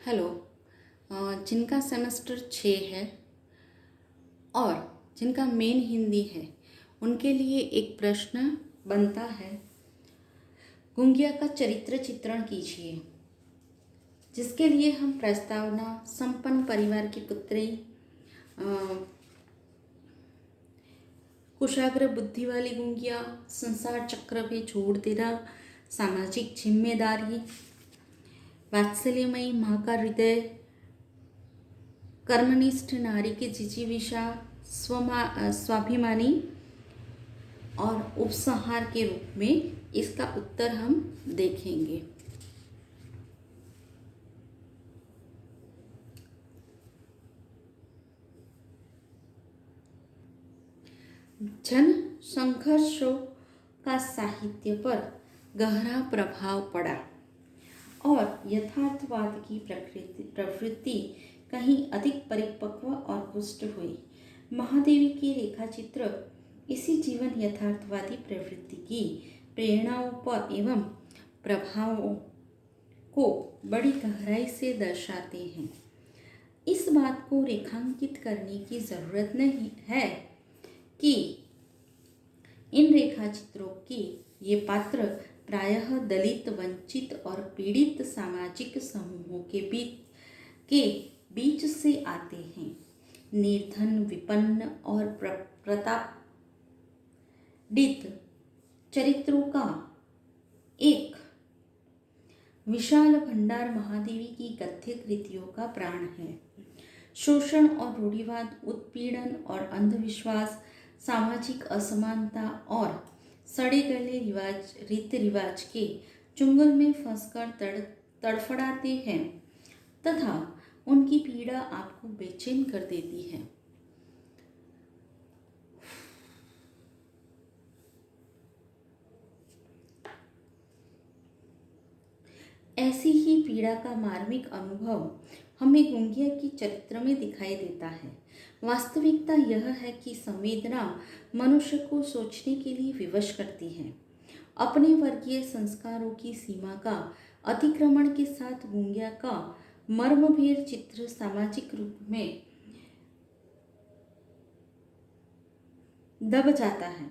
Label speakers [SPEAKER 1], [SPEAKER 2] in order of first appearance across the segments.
[SPEAKER 1] Hello. जिनका semester 6 है और जिनका मेन हिंदी है उनके लिए एक प्रश्न बनता है। गुंगिया का चरित्र चित्रण कीजिए, जिसके लिए हम प्रस्तावना संपन्न परिवार की पुत्री, कुशाग्र बुद्धि वाली गुंगिया, संसार चक्र में जोड़ देना, सामाजिक जिम्मेदारी, वात्सल्यमयी माँ का हृदय, कर्मनिष्ठ नारी की जिजीविषा, स्वाभिमानी और उपसंहार के रूप में इसका उत्तर हम देखेंगे। जन संघर्षों का साहित्य पर गहरा प्रभाव पड़ा और यथार्थवाद की प्रवृत्ति कहीं अधिक परिपक्व और पुष्ट हुई। महादेवी के रेखाचित्र इसी जीवन यथार्थवादी प्रवृत्ति की प्रेरणाओं पर एवं प्रभावों को बड़ी गहराई से दर्शाते हैं। इस बात को रेखांकित करने की जरूरत नहीं है कि इन रेखाचित्रों के ये पात्र प्रायः दलित, वंचित और पीड़ित सामाजिक समूहों के बीच से आते हैं। निर्धन, विपन्न और प्रताड़ित चरित्रों का एक विशाल भंडार महादेवी की गद्य कृतियों का प्राण है। शोषण और रूढ़िवाद, उत्पीड़न और अंधविश्वास, सामाजिक असमानता और सड़े गले रीति रिवाज के चुंगल में फंसकर तड़फड़ाते हैं तथा उनकी पीड़ा आपको बेचैन कर देती है। ऐसी ही पीड़ा का मार्मिक अनुभव हमें गुंगिया के चरित्र में दिखाई देता है। वास्तविकता यह है कि संवेदना मनुष्य को सोचने के लिए विवश करती है। अपने वर्गीय संस्कारों की सीमा का अतिक्रमण के साथ गुंगिया का मर्मभेद चित्र सामाजिक रूप में दब जाता है।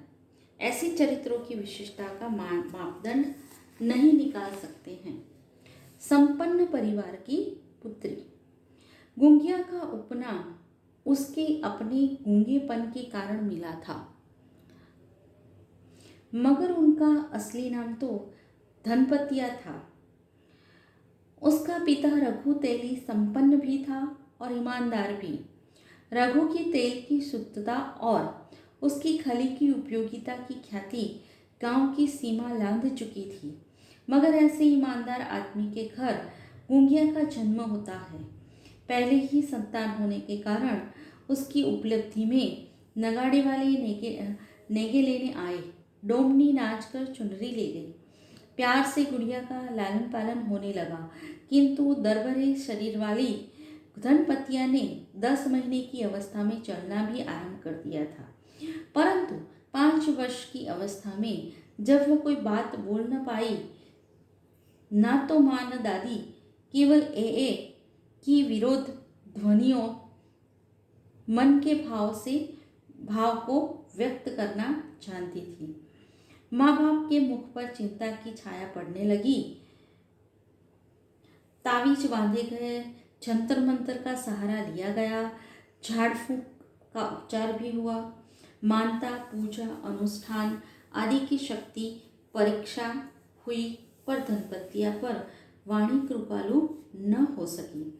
[SPEAKER 1] ऐसी चरित्रों की विशेषता का मापदंड नहीं निकाल सकते हैं। संपन्न परिवार की पुत्री। गुंगिया का उपनाम उसके अपने गूंगेपन के कारण मिला था, मगर उनका असली नाम तो धनपतिया था। उसका पिता रघु तेली संपन्न भी था और ईमानदार भी। रघु के तेल की शुद्धता और उसकी खली की उपयोगिता की ख्याति गांव की सीमा लांघ चुकी थी। मगर ऐसे ईमानदार आदमी के घर गुंगिया का जन्म होता है। पहले ही संतान होने के कारण उसकी उपलब्धि में नगाड़े वाले नेगे लेने आए। डोमनी नाचकर चुनरी ले गई। प्यार से गुड़िया का लालन पालन होने लगा, किंतु दरबरे शरीर वाली धनपतिया ने 10 महीने की अवस्था में चलना भी आरंभ कर दिया था। परंतु 5 वर्ष की अवस्था में जब वह कोई बात बोल न पाई, ना तो मां न दादी, केवल ए की विरोध ध्वनियों मन के भाव को व्यक्त करना जानती थी। माँ बाप के मुख पर चिंता की छाया पड़ने लगी। तावीज बांधे गए, जंतर मंतर का सहारा लिया गया, झाड़ फूक का उपचार भी हुआ। मानता, पूजा, अनुष्ठान आदि की शक्ति परीक्षा हुई, पर धनपतिया पर वाणी कृपालु न हो सकी।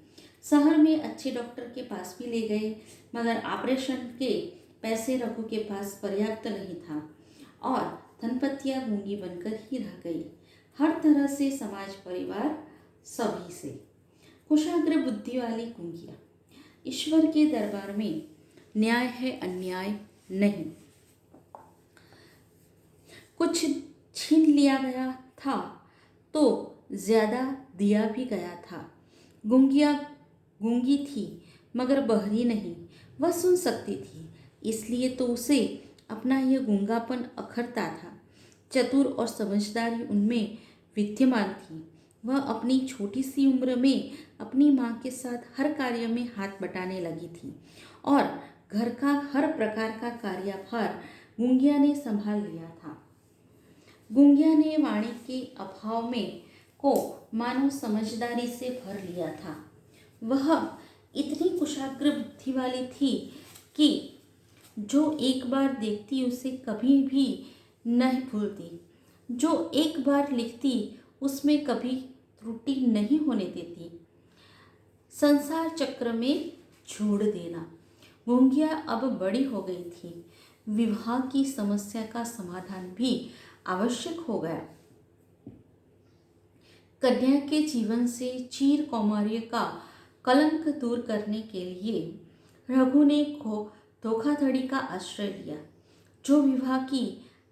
[SPEAKER 1] शहर में अच्छे डॉक्टर के पास भी ले गए, मगर ऑपरेशन के पैसे रघु के पास पर्याप्त नहीं था और धनपतिया गूंगी बनकर ही रह गई। हर तरह से समाज, परिवार, सभी से। कुशाग्र बुद्धि वाली गुंगिया। ईश्वर के दरबार में न्याय है, अन्याय नहीं। कुछ छीन लिया गया था तो ज्यादा दिया भी गया था। गुंगिया गूंगी थी मगर बहरी नहीं, वह सुन सकती थी, इसलिए तो उसे अपना यह गूंगापन अखरता था। चतुर और समझदारी उनमें विद्यमान थी। वह अपनी छोटी सी उम्र में अपनी माँ के साथ हर कार्य में हाथ बटाने लगी थी और घर का हर प्रकार का कार्यभार गुंगिया ने संभाल लिया था। गुंगिया ने वाणी के अभाव में को मानो समझदारी से भर लिया था। वह इतनी कुशाग्र बुद्धि वाली थी कि जो एक बार देखती उसे कभी भी नहीं भूलती, जो एक बार लिखती उसमें कभी त्रुटि नहीं होने देती। संसार चक्र में छोड़ देना। गुंगिया अब बड़ी हो गई थी। विवाह की समस्या का समाधान भी आवश्यक हो गया। कन्या के जीवन से चीर कौमार्य का कलंक दूर करने के लिए रघु ने धोखाधड़ी का आश्रय लिया, जो विवाह की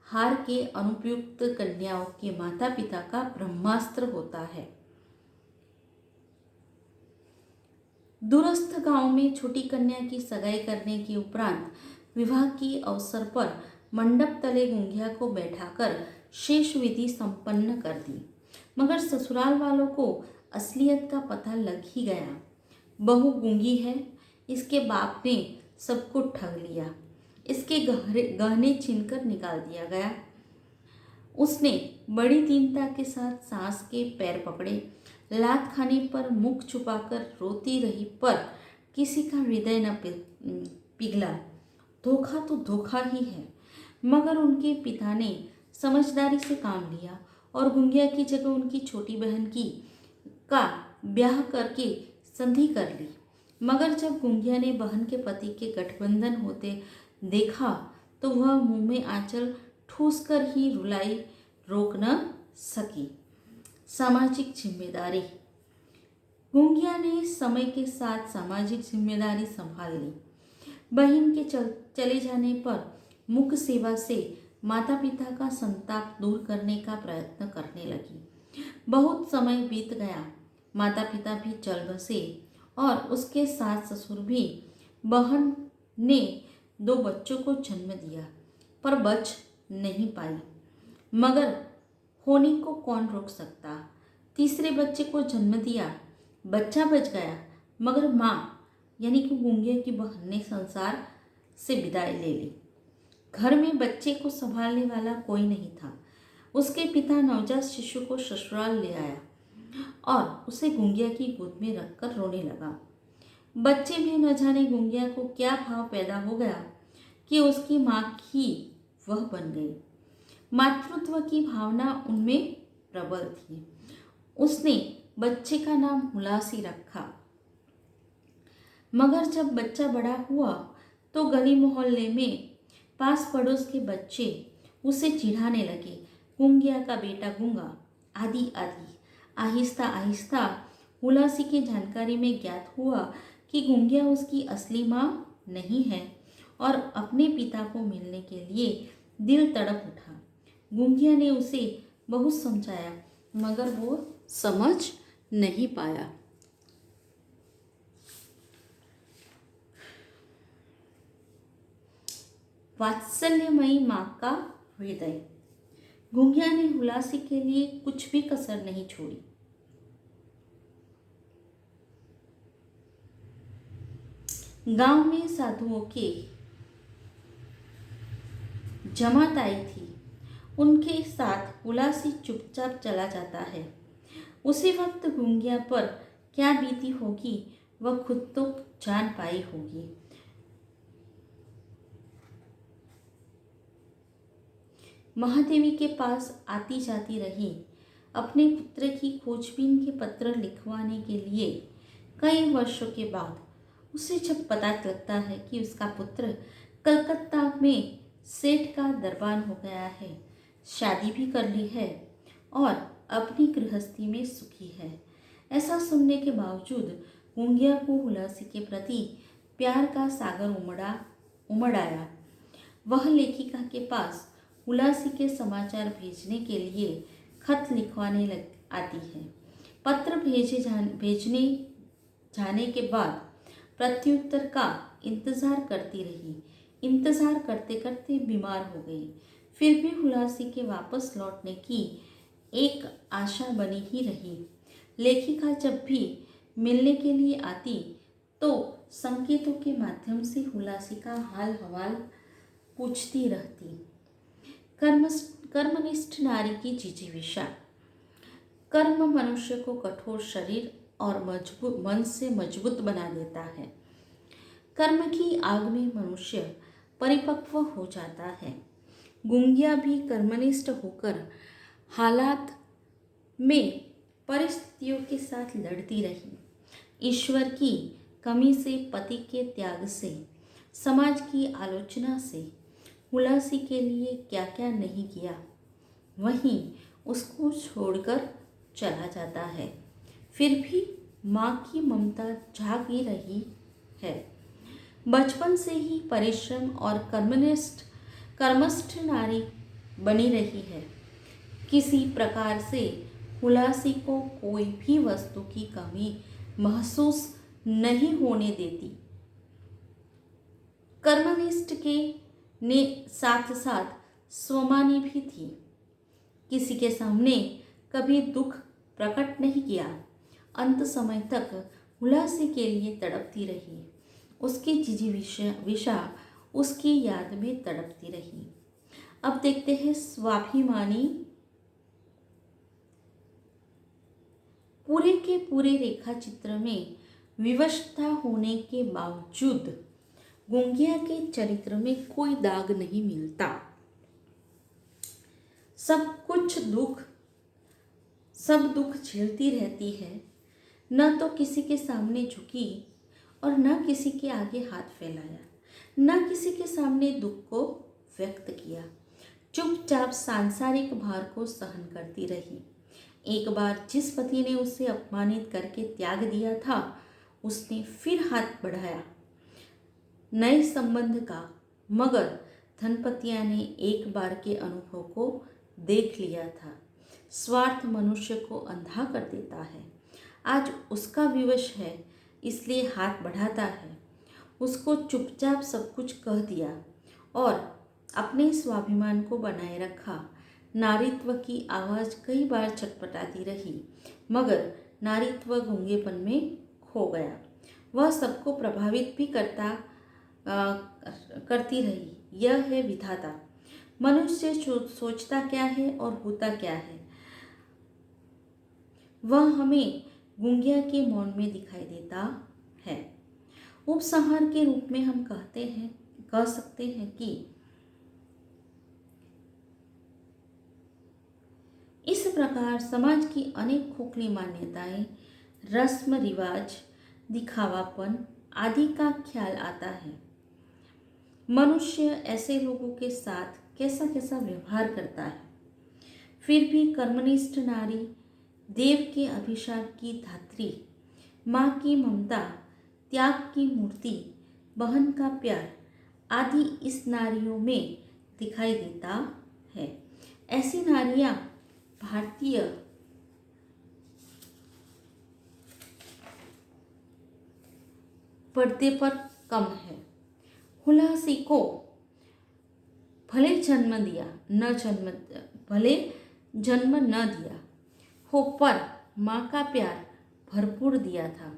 [SPEAKER 1] हार के अनुपयुक्त कन्याओं के माता पिता का ब्रह्मास्त्र होता है। दूरस्थ गांव में छोटी कन्या की सगाई करने के उपरांत विवाह के अवसर पर मंडप तले गुंगिया को बैठाकर शेष विधि संपन्न कर दी, मगर ससुराल वालों को असलियत का पता लग ही गया। बहू गूंगी है, इसके बाप ने सबको ठग लिया, इसके गहने छीनकर निकाल दिया गया। उसने बड़ी दीनता के साथ सास के पैर पकड़े, लात खाने पर मुख छुपाकर रोती रही, पर किसी का हृदय न पिघला। धोखा तो धोखा ही है, मगर उनके पिता ने समझदारी से काम लिया और गुंगिया की जगह उनकी छोटी बहन का ब्याह करके संधि कर ली। मगर जब गुंगिया ने बहन के पति के गठबंधन होते देखा तो वह मुंह में आंचल ठूस कर ही रुलाई रोक न सकी। सामाजिक जिम्मेदारी। गुंगिया ने समय के साथ सामाजिक जिम्मेदारी संभाल ली। बहन के चले जाने पर मुख सेवा से माता पिता का संताप दूर करने का प्रयत्न करने लगी। बहुत समय बीत गया, माता पिता भी चल बसे और उसके सास ससुर भी। बहन ने 2 बच्चों को जन्म दिया पर बच नहीं पाई, मगर होने को कौन रोक सकता। तीसरे बच्चे को जन्म दिया, बच्चा बच गया, मगर माँ यानी कि गुंगिया की बहन ने संसार से विदाई ले ली। घर में बच्चे को संभालने वाला कोई नहीं था। उसके पिता नवजात शिशु को ससुराल ले आया और उसे गुंगिया की गोद में रखकर रोने लगा। बच्चे में न जाने गुंगिया को क्या भाव पैदा हो गया कि उसकी माँ ही वह बन गई। मातृत्व की भावना उनमें प्रबल थी। उसने बच्चे का नाम हुलासी रखा। मगर जब बच्चा बड़ा हुआ तो गली मोहल्ले में पास पड़ोस के बच्चे उसे चिढ़ाने लगे। गुंगिया का बेटा गूंगा, आदि आदि। आहिस्ता आहिस्ता हुलासी की जानकारी में ज्ञात हुआ कि गुंगिया उसकी असली माँ नहीं है और अपने पिता को मिलने के लिए दिल तड़प उठा। गुंगिया ने उसे बहुत समझाया, मगर वो समझ नहीं पाया। वात्सल्यमयी माँ का हृदय। गुंगिया ने हुलासी के लिए कुछ भी कसर नहीं छोड़ी। गांव में साधुओं के जमात आई थी। उनके साथ हुलासी चुपचाप चला जाता है। उसी वक्त गुंगिया पर क्या बीती होगी वह खुद तो जान पाई होगी। महादेवी के पास आती जाती रही। अपने पुत्र की खोजबीन के पत्र लिखवाने के लिए कई वर्षों के बाद उसे जब पता लगता है कि उसका पुत्र कलकत्ता में सेठ का दरबान हो गया है, शादी भी कर ली है और अपनी गृहस्थी में सुखी है, ऐसा सुनने के बावजूद गुंगिया को हुलासी के प्रति प्यार का सागर उमड़ आया। वह लेखिका के पास हुलासी के समाचार भेजने के लिए खत लिखवाने आती है। पत्र भेजने जाने के बाद प्रत्युत्तर का इंतज़ार करती रही। इंतज़ार करते करते बीमार हो गई। फिर भी हुलासी के वापस लौटने की एक आशा बनी ही रही। लेखिका जब भी मिलने के लिए आती तो संकेतों के माध्यम से हुलासी का हाल हवाल पूछती रहती। कर्म कर्मनिष्ठ नारी की जिजीविषा। कर्म मनुष्य को कठोर शरीर और मजबूत मन से मजबूत बना देता है। कर्म की आग में मनुष्य परिपक्व हो जाता है। गुंगिया भी कर्मनिष्ठ होकर हालात में परिस्थितियों के साथ लड़ती रही। ईश्वर की कमी से, पति के त्याग से, समाज की आलोचना से हुलासी के लिए क्या क्या नहीं किया, वहीं उसको छोड़कर चला जाता है। फिर भी माँ की ममता जागी रही है। बचपन से ही परिश्रम और कर्मस्थ नारी बनी रही है। किसी प्रकार से हुलासी को कोई भी वस्तु की कमी महसूस नहीं होने देती। कर्मनिष्ठ के ने साथ साथ स्वमानी भी थी। किसी के सामने कभी दुख प्रकट नहीं किया। अंत समय तक हुलासी के लिए तड़पती रही। उसकी जिजीविषा उसकी याद में तड़पती रही। अब देखते हैं स्वाभिमानी। पूरे के पूरे रेखा चित्र में विवशता होने के बावजूद गुंगिया के चरित्र में कोई दाग नहीं मिलता। सब दुख झेलती रहती है। न तो किसी के सामने झुकी और न किसी के आगे हाथ फैलाया, न किसी के सामने दुख को व्यक्त किया। चुपचाप सांसारिक भार को सहन करती रही। एक बार जिस पति ने उसे अपमानित करके त्याग दिया था, उसने फिर हाथ बढ़ाया नए संबंध का, मगर धनपतिया ने एक बार के अनुभव को देख लिया था। स्वार्थ मनुष्य को अंधा कर देता है। आज उसका विवश है, इसलिए हाथ बढ़ाता है। उसको चुपचाप सब कुछ कह दिया और अपने स्वाभिमान को बनाए रखा। नारीत्व की आवाज़ कई बार छटपटाती रही, मगर नारीत्व गूंगेपन में खो गया। वह सबको प्रभावित भी करती रही। यह है विधाता। मनुष्य सोचता क्या है और होता क्या है, वह हमें गुंगिया के मौन में दिखाई देता है। उपसंहार के रूप में हम कह सकते हैं कि इस प्रकार समाज की अनेक खोखली मान्यताएं, रस्म रिवाज, दिखावापन आदि का ख्याल आता है। मनुष्य ऐसे लोगों के साथ कैसा कैसा व्यवहार करता है। फिर भी कर्मनिष्ठ नारी, देव के अभिशाप की धात्री, माँ की ममता, त्याग की मूर्ति, बहन का प्यार आदि इस नारियों में दिखाई देता है। ऐसी नारियां भारतीय पर्दे पर कम है। हुलासी को भले जन्म न दिया हो, पर माँ का प्यार भरपूर दिया था।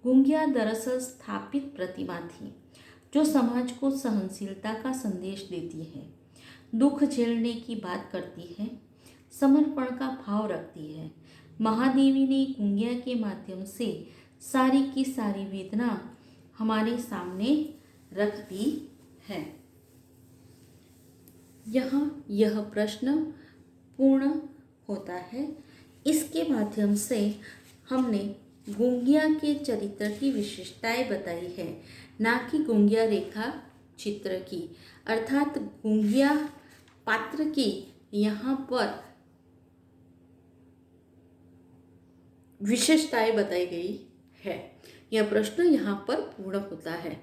[SPEAKER 1] गुंगिया दरअसल स्थापित प्रतिमा थी, जो समाज को सहनशीलता का संदेश देती है, दुख झेलने की बात करती है, समर्पण का भाव रखती है। महादेवी ने गुंगिया के माध्यम से सारी की सारी वेदना हमारे सामने रख दी है। यहाँ यह प्रश्न पूर्ण होता है। इसके माध्यम से हमने गुंगिया के चरित्र की विशेषताएं बताई है, ना कि गुंगिया रेखा चित्र की, अर्थात गुंगिया पात्र की यहाँ पर विशेषताएं बताई गई है। यह प्रश्न यहाँ पर पूर्ण होता है।